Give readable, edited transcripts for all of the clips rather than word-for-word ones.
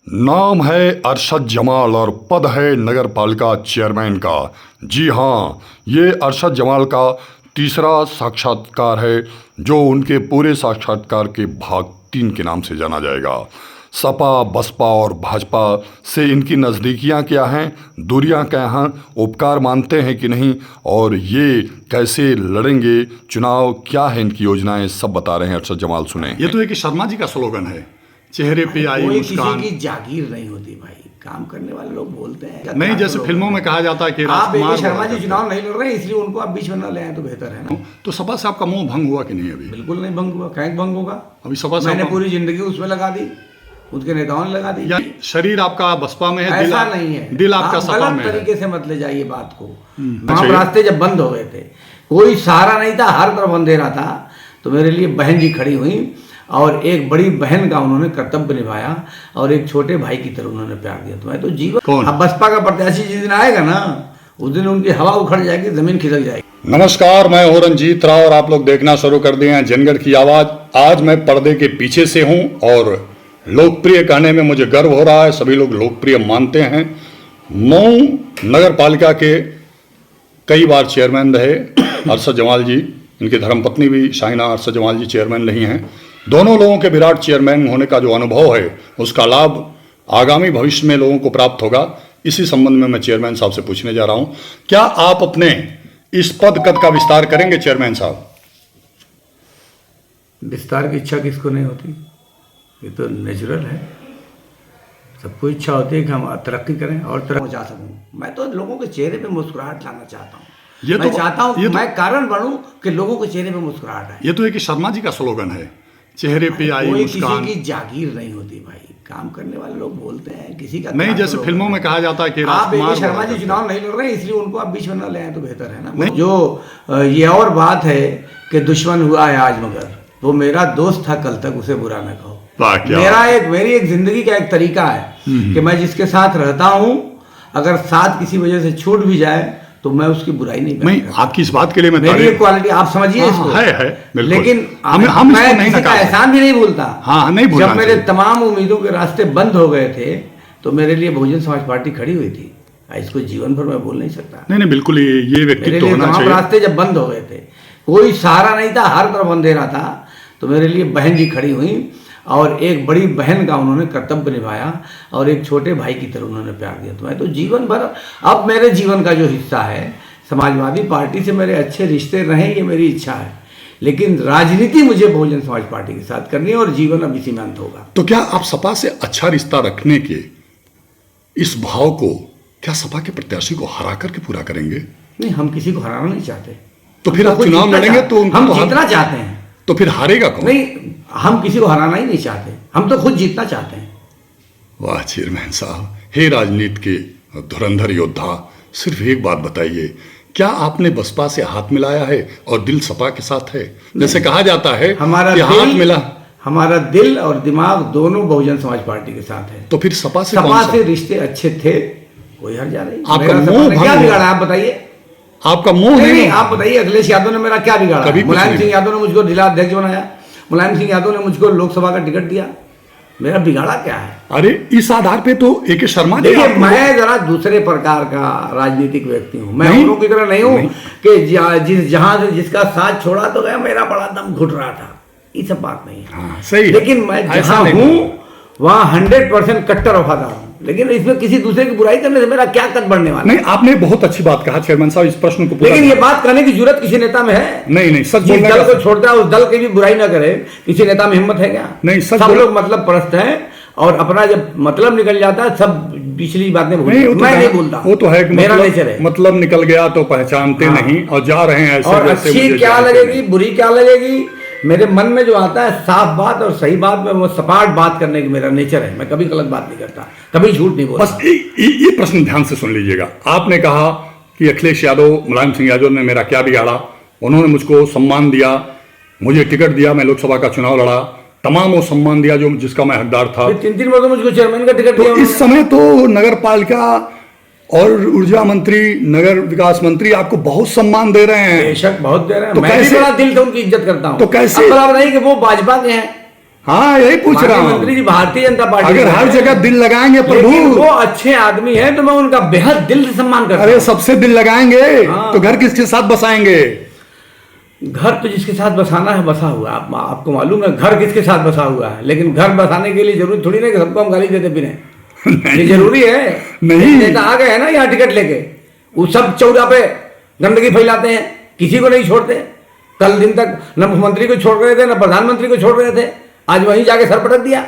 नाम है अरशद जमाल और पद है नगर पालिका चेयरमैन का। जी हाँ, ये अरशद जमाल का तीसरा साक्षात्कार है जो उनके पूरे साक्षात्कार के भाग 3 के नाम से जाना जाएगा। सपा, बसपा और भाजपा से इनकी नज़दीकियाँ क्या हैं, दूरियाँ क्या हैं, उपकार मानते हैं कि नहीं, और ये कैसे लड़ेंगे चुनाव, क्या है इनकी योजनाएं, सब बता रहे हैं अरशद जमाल। सुने। ये तो एक शर्मा जी का स्लोगन है, चेहरे पे आई मुस्कान। किसी की जागीर नहीं होती भाई, काम करने वाले लोग बोलते हैं नहीं, जैसे फिल्मों में कहा जाता है कि आप शर्मा जी चुनाव नहीं लड़ रहे इसलिए उनको आप बीच में न ले आए तो बेहतर है ना। तो सपा से आपका मोह भंग हुआ कि नहीं? अभी बिल्कुल नहीं भंग हुआ। कहीं भंग होगा? अभी सपा से मैंने पूरी जिंदगी उसमें लगा दी, उसके नेताओं ने लगा दी। शरीर आपका बसपा में है, ऐसा नहीं है, दिल आपका सपा में है। गलत तरीके से मत ले जाइए बात को। वहाँ रास्ते जब बंद हो गए थे, कोई सहारा नहीं था, हर तरफ अंधेरा था, तो मेरे लिए बहन जी खड़ी हुई और एक बड़ी बहन का उन्होंने कर्तव्य निभाया और एक छोटे भाई की तरह उन्होंने प्यार दिया। तो मैं तो जीवन, अब बसपा का प्रत्याशी जिस दिन आएगा ना, उस दिन उनकी हवा उखड़ जाएगी, जमीन खिसक जाएगी। नमस्कार, मैं हूं रंजीत राव और आप लोग देखना शुरू कर दिए हैं जनगढ़ की आवाज। आज मैं पर्दे के पीछे से हूं और लोकप्रिय कहने में मुझे गर्व हो रहा है, सभी लोग लोकप्रिय मानते हैं। मऊ नगर पालिका के कई बार चेयरमैन रहे अरशद जमाल जी, इनकी धर्मपत्नी भी शाहिना अरशद जमाल जी चेयरमैन रही हैं। दोनों लोगों के विराट चेयरमैन होने का जो अनुभव है, उसका लाभ आगामी भविष्य में लोगों को प्राप्त होगा। इसी संबंध में मैं चेयरमैन साहब से पूछने जा रहा हूं, क्या आप अपने इस पद कद का विस्तार करेंगे चेयरमैन साहब? विस्तार की इच्छा किसको नहीं होती? ये तो नेचुरल है, सबको इच्छा होती है कि हम तरक्की करें और तरक्की जा सकूं। मैं तो लोगों के चेहरे पे मुस्कुराहट लाना चाहता हूँ। मैं चाहता हूँ मैं कारण बनूं कि लोगों के चेहरे पे मुस्कुराहट आए। ये तो एक शर्मा जी का स्लोगन है, चेहरे पे आई मुस्कान। किसी की जागीर नहीं होती भाई, काम करने वाले लोग बोलते हैं किसी का नहीं, जैसे फिल्मों में कहा जाता है कि आप शर्मा जी चुनाव नहीं लड़ रहे इसलिए उनको आप बीच में न ले आए तो बेहतर है ना। जो ये और बात है कि दुश्मन हुआ है आज, मगर वो मेरा दोस्त था कल तक, उसे बुरा न कहो। मेरी एक जिंदगी का एक तरीका है कि मैं जिसके साथ रहता हूँ, अगर साथ किसी वजह से छूट भी जाए तो मैं उसकी बुराई नहीं आपकी इस बात के लिए मैं मेरी एक क्वालिटी आप समझिए इसको। है लेकिन मैं किसी का एहसान भी नहीं भूलता। नहीं भूलना। जब मेरे तमाम उम्मीदों के रास्ते बंद हो गए थे तो मेरे लिए बहुजन समाज पार्टी खड़ी हुई थी। इसको जीवन भर मैं बोल नहीं सकता। नहीं, बिल्कुल ये व्यक्तित्व होना चाहिए। रास्ते जब बंद हो गए थे, कोई सहारा नहीं था, हर तरफ अंधेरा था, तो मेरे लिए बहन जी खड़ी हुई और एक बड़ी बहन का उन्होंने कर्तव्य निभाया और एक छोटे भाई की तरह उन्होंने प्यार दिया। तो मैं तो जीवन भर, अब मेरे जीवन का जो हिस्सा है, समाजवादी पार्टी से मेरे अच्छे रिश्ते रहें, ये मेरी इच्छा है, लेकिन राजनीति मुझे बहुजन समाज पार्टी के साथ करनी है और जीवन अब इसी में अंत होगा। तो क्या आप सपा से अच्छा रिश्ता रखने के इस भाव को क्या सपा के प्रत्याशी को हरा करके पूरा करेंगे? नहीं, हम किसी को हराना नहीं चाहते। तो फिर आप चुनाव लड़ेंगे तो हम जीतना चाहते हैं, तो फिर हारेगा कौन? नहीं, हम किसी को हराना ही नहीं चाहते, हम तो खुद जीतना चाहते हैं। वाह चेयरमैन साहब, हे राजनीति के धुरंधर योद्धा, सिर्फ एक बात बताइए, क्या आपने बसपा से हाथ मिलाया है और दिल सपा के साथ है? जैसे कहा जाता है हमारा हाथ मिला, हमारा दिल और दिमाग दोनों बहुजन समाज पार्टी के साथ है। तो फिर सपा से रिश्ते अच्छे थे, कोई हर जा रही। आपका मुंह क्या बिगाड़ा आप बताइए? आपका मुंह नहीं, आप बताइए, अखिलेश यादव ने मेरा क्या बिगाड़ा? मुलायम सिंह यादव ने मुझको जिला अध्यक्ष बनाया, मुलायम सिंह यादव ने मुझको लोकसभा का टिकट दिया, मेरा बिगाड़ा क्या है? अरे इस आधार पे तो एक शर्मा जी, देखिए मैं जरा दूसरे प्रकार का राजनीतिक व्यक्ति हूँ, मैं उन लोगों की तरह नहीं हूँ कि जहां से जिसका साथ छोड़ा तो गया मेरा बड़ा दम घुट रहा था, ये सब बात नहीं है। सही, लेकिन मैं जहां हूँ वहाँ 100% कट्टर वफादार हूँ, लेकिन इसमें किसी दूसरे की बुराई करने से मेरा क्या कद बढ़ने वाला? नहीं, आपने बहुत अच्छी बात कहा चेयरमैन साहब, इस प्रश्न को लेकिन ये बात करने की जरूरत किसी नेता में है? नहीं, सच बोलने दल को छोड़ता है उस दल की भी बुराई ना करे, किसी नेता में हिम्मत है क्या? नहीं, सब लोग मतलब परस्त हैं और अपना जब मतलब निकल जाता है सब पिछली बातें भूल जाते हैं। मैं नहीं भूलता, वो तो है कि मेरा नेचर है। मतलब निकल गया तो पहचानते नहीं और जा रहे हैं ऐसे। और अच्छी क्या लगेगी, बुरी क्या लगेगी, मेरे मन में जो आता है साफ बात और सही बात में वो सपाट बात करने की मेरा नेचर है। मैं कभी गलत बात नहीं करता, कभी झूठ नहीं बोलता। बस ये प्रश्न ध्यान से सुन लीजिएगा। आपने कहा कि अखिलेश यादव, मुलायम सिंह यादव ने मेरा क्या बिगाड़ा? उन्होंने मुझको सम्मान दिया, मुझे टिकट दिया, मैं लोकसभा का चुनाव लड़ा, तमाम वो सम्मान दिया जो जिसका मैं हकदार था। 3 बार तो मुझको चेयरमैन का टिकट दिया। इस समय तो नगर पालिका और ऊर्जा मंत्री, नगर विकास मंत्री आपको बहुत सम्मान दे रहे हैं। बेशक बहुत दे रहे हैं, तो मैं भी बड़ा दिल से उनकी इज्जत करता हूँ। तो कैसे अब नहीं कि वो भाजपा के हैं, हाँ यही पूछ रहा माननीय मंत्री हूँ। जी भारतीय जनता पार्टी अगर के हर हैं, जगह दिल लगाएंगे लेकिन प्रभु, वो अच्छे आदमी हैं तो मैं उनका बेहद दिल से सम्मान करता अरे हूं। सबसे दिल लगाएंगे हाँ। तो घर किसके साथ बसाएंगे? घर तो जिसके साथ बसाना है बसा हुआ है। आपको मालूम है घर किसके साथ बसा हुआ है, लेकिन घर बसाने के लिए जरूरी थोड़ी नहीं कि सबको हम गाली देते फिरें। ये जरूरी है? नहीं। नेता आ गए हैं ना यहाँ टिकट लेके, वो सब चौरा पे गंदगी फैलाते हैं, किसी को नहीं छोड़ते। कल दिन तक न मुख्यमंत्री को छोड़ रहे थे न प्रधानमंत्री को छोड़ रहे थे, आज वहीं जाके सर पटक दिया।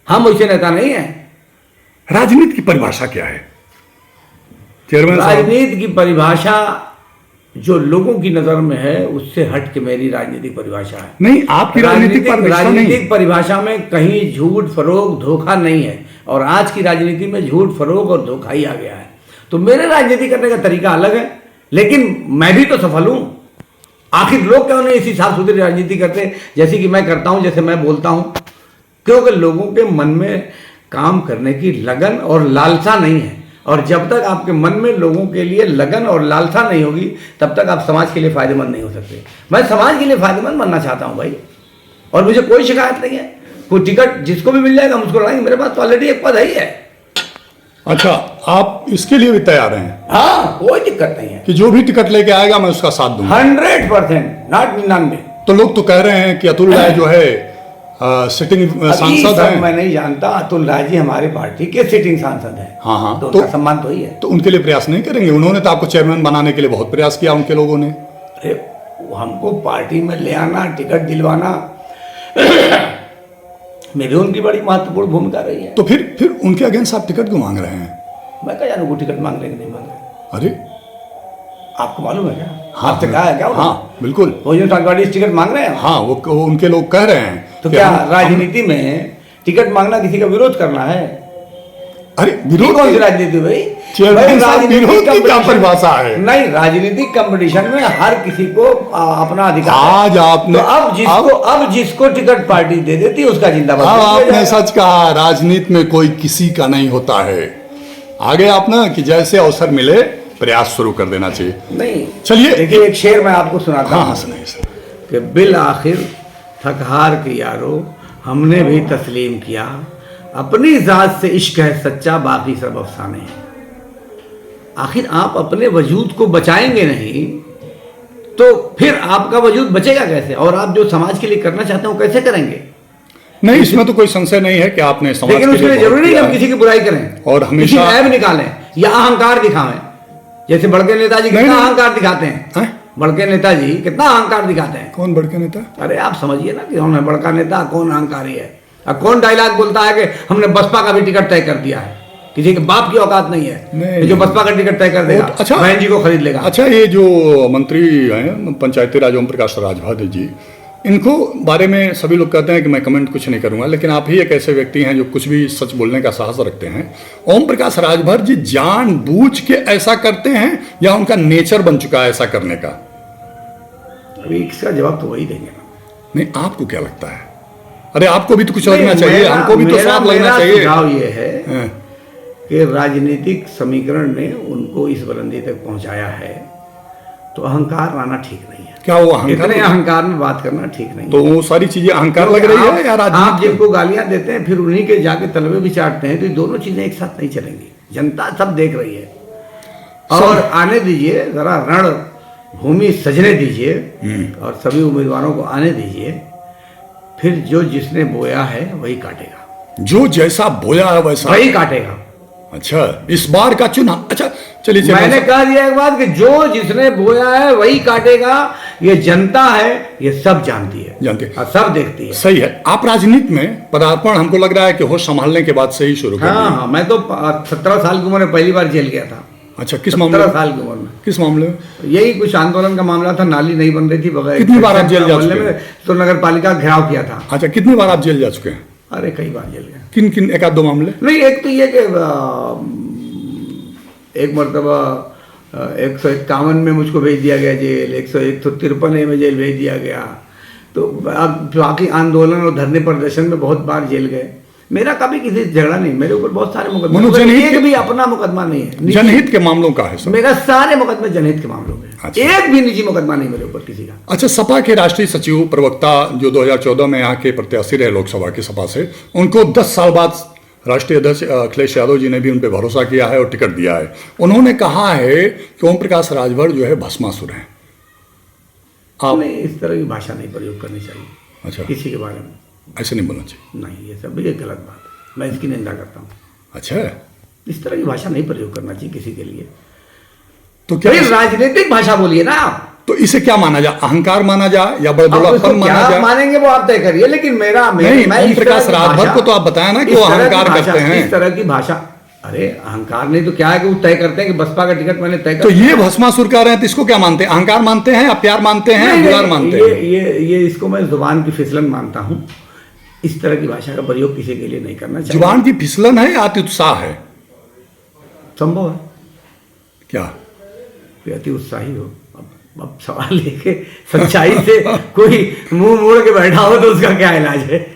हम वैसे नेता नहीं है। राजनीति की परिभाषा क्या है चेयरमैन साहब? राजनीति की परिभाषा जो लोगों की नजर में है उससे हट के मेरी राजनीतिक परिभाषा है। नहीं, आपकी राजनीतिक परिभाषा नहीं। राजनीतिक परिभाषा में कहीं झूठ फरोग धोखा नहीं है, और आज की राजनीति में झूठ फरोग और धोखा ही आ गया है। तो मेरे राजनीति करने का तरीका अलग है, लेकिन मैं भी तो सफल हूं। आखिर लोग क्यों नहीं इसी साफ सुथरी राजनीति करते जैसी कि मैं करता हूं, जैसे मैं बोलता हूं? क्योंकि लोगों के मन में काम करने की लगन और लालसा नहीं है, और जब तक आपके मन में लोगों के लिए लगन और लालसा नहीं होगी तब तक आप समाज के लिए फायदेमंद नहीं हो सकते। मैं समाज के लिए फायदेमंद बनना चाहता हूं भाई, और मुझे कोई शिकायत नहीं है। कोई टिकट जिसको भी मिल जाएगा मुझको लड़ाएंगे, मेरे पास तो ऑलरेडी एक पद ही है। अच्छा, आप इसके लिए भी तैयार हैं हाँ, कोई दिक्कत नहीं है। कि जो भी टिकट लेके आएगा मैं उसका साथ दूंगा? 100%, नॉट 99। तो लोग तो कह रहे हैं कि अतुल राय जो है सिटिंग सांसद हैं। मैं नहीं जानता। अतुल राय जी हमारी पार्टी के सिटिंग सांसद हैं। हाँ हाँ, तो उनका सम्मान तो ही है। तो उनके लिए प्रयास नहीं करेंगे? उन्होंने तो आपको चेयरमैन बनाने के लिए बहुत प्रयास किया उनके लोगों ने। अरे हमको पार्टी में ले आना, टिकट दिलवाना में भी उनकी बड़ी महत्वपूर्ण भूमिका रही है। तो फिर उनके अगेंस्ट आप टिकट क्यों मांग रहे हैं? मैं क्या जानू वो टिकट मांग रहे हैं कि नहीं मांग रहे? अरे आपको मालूम है क्या? हाँ, आपसे कहा है क्या उन्होंने? हाँ बिल्कुल। बहुजन समाज पार्टी टिकट मांग रहे हैं? हाँ, वो उनके लोग कह रहे हैं तो कि क्या हम- राजनीति में टिकट मांगना किसी का विरोध करना है? अरे ये विरोध कौन सी की- राजनीति भाई? चेयरमैन भाई, साहब, राजनीतिक विरोध की क्या कंपटीशन- परिभाषा है? नहीं, राजनीतिक कंपटीशन में हर किसी को अपना अधिकार है। आज आपने तो अब जिसको टिकट पार्टी दे देती है उसका जिंदाबाद हाँ, किया आपने जाएगा। सच कहा। राजनीति में कोई किसी का नहीं होता है। आगे आप ना कि जैसे अवसर मिले प्रयास शुरू कर देना चाहिए। नहीं, चलिए। देखिए एक शेर मैं आपको सुनाता हाँ हूँ हाँ, सुनाइए सर। कि बिल आखिर थक हार के यारो हमने भी तस्लीम किया, अपनी जात से इश्क है सच्चा, बाकी सब अफसाने हैं। आखिर आप अपने वजूद को बचाएंगे नहीं तो फिर आपका वजूद बचेगा कैसे? और आप जो समाज के लिए करना चाहते हो कैसे करेंगे? नहीं, इसमें तो कोई संशय नहीं है कि आपने समाज लेकिन के उसके लिए लिए बहुत जरूरी नहीं कि किया हम है। किसी की बुराई करें और हमेशा- किसी ऐब निकालें या अहंकार दिखावें। जैसे बड़के नेताजी नहीं, कितना नहीं। अहंकार दिखाते हैं। हैं? बड़के नेताजी कितना अहंकार दिखाते हैं। कौन बड़के नेता? अरे आप समझिए ना कि कौन है बड़का नेता, कौन अहंकारी है, और कौन डायलॉग बोलता है कि हमने बसपा का भी टिकट तय कर दिया है। किसी के बाप की औकात नहीं है नहीं, कि जो नहीं। बसपा का टिकट तय कर देगा, अच्छा। बहन जी को खरीद लेगा। अच्छा, ये जो मंत्री हैं पंचायती राज ओम प्रकाश राजभर जी, इनको बारे में सभी लोग कहते हैं कि मैं कमेंट कुछ नहीं करूंगा, लेकिन आप ही एक ऐसे व्यक्ति हैं जो कुछ भी सच बोलने का साहस रखते हैं। ओम प्रकाश राजभर जी जानबूझ के ऐसा करते हैं या उनका नेचर बन चुका है ऐसा करने का? अभी इसका जवाब तो वही देंगे ना। नहीं, आपको क्या लगता है? अरे आपको भी तो कुछ नहीं, लगना चाहिए, मेरा- हमको भी तो मेरा- साथ लगना मेरा चाहिए। सुझाव ये है हाँ। कि राजनीतिक समीकरण ने उनको इस बुलंदी तक पहुंचाया है, तो अहंकार लाना ठीक नहीं है। क्या वो अहंकार? इतने अहंकार में बात करना ठीक नहीं तो वो सारी चीजें अहंकार लग रही है या आप राजनीति? जिनको गालियां देते हैं फिर उन्हीं के जाके तलवे भी चाटते हैं, तो ये दोनों चीजें एक साथ नहीं चलेंगी। जनता सब देख रही है, और आने दीजिए जरा रण भूमि सजने दीजिए और सभी उम्मीदवारों को आने दीजिए, फिर जो जिसने बोया है वही काटेगा, जो जैसा बोया है वैसा। वही काटेगा। अच्छा, इस बार का चुनाव। अच्छा चलिए, मैंने कह दिया एक बात कि जो जिसने बोया है वही काटेगा। ये जनता है, ये सब जानती है, जानती है। और सब देखती है। सही है। आप राजनीति में पदार्पण हमको लग रहा है कि होश संभालने के बाद से ही शुरू कर हाँ दिया। हाँ, मैं तो 17 साल की उम्र में पहली बार जेल गया था। अच्छा, किस 17 मामले में? साल की उम्र में। किस मामले में? यही कुछ आंदोलन का मामला था, नाली नहीं बन रही थी बगैर। कितनी बार आप जेल जा मोहल्ले चुके में तो नगर पालिका घेराव किया था। अच्छा, कितनी बार आप जेल जा चुके हैं? अरे कई बार जेल गया। किन किन एक आध दो मामले? नहीं, एक तो ये कि एक मरतबा 151 में मुझको भेज दिया गया जेल, 153 में जेल भेज दिया गया। तो अब बाकी आंदोलन और धरने प्रदर्शन में बहुत बार जेल गए। मेरा कभी किसी से झगड़ा नहीं, मेरे ऊपर बहुत सारे मुकदमे, मनु, मगर जनहित एक के- भी अपना मुकदमा नहीं है। जनहित के मामलों का है सब। मेरा सारे मुकदमे जनहित के मामलों में, अच्छा। एक भी निजी मुकदमा नहीं मेरे ऊपर किसी का। अच्छा, सपा के राष्ट्रीय सचिव प्रवक्ता जो 2014 में यहाँ के प्रत्याशी रहे लोकसभा की सपा से, उनको 10 साल बाद राष्ट्रीय अध्यक्ष अखिलेश यादव जी ने भी उन पर भरोसा किया है और टिकट दिया है। उन्होंने कहा है कि ओम प्रकाश राजभर जो है भस्मासुर हैं। आप नहीं, इस तरह की भाषा नहीं प्रयोग करनी चाहिए अच्छा, किसी के बारे में, ऐसे नहीं बोलना चाहिए। नहीं, ये सब ये गलत बात है, मैं इसकी निंदा करता हूँ। अच्छा, इस तरह की भाषा नहीं प्रयोग करना चाहिए किसी के लिए। तो क्या भाई राजनीतिक भाषा बोलिए ना आप। तो इसे क्या माना जाए, अहंकार माना जाए या अब उसको बड़बड़ापन माना क्या जाए? मानेंगे वो आप तय करिए, लेकिन नहीं, मैं ओम इस तरह प्रकाश की राजभर भाषा- को तो आप बताया ना कि इस वो तरह की अहंकार भाषा- करते हैं। इस तरह की भाषा, अरे अहंकार नहीं तो क्या है कि वो तय करते हैं कि बसपा का टिकट मैंने तय कर तो ये भस्मासुर कह रहे हैं, तो इसको क्या मानते हैं? अहंकार मानते हैं या प्यार मानते हैं, नहीं, दुलार नहीं, मानते ये हैं? ये इसको मैं जुबान की फिसलन मानता हूँ। इस तरह की भाषा का प्रयोग किसी के लिए नहीं करना चाहिए। जुबान की फिसलन है या अति उत्साह है? संभव है क्या? कि अति उत्साही हो। अब सवाल लेके सच्चाई से कोई मुंह मोड़ के बैठा हो तो उसका क्या इलाज है?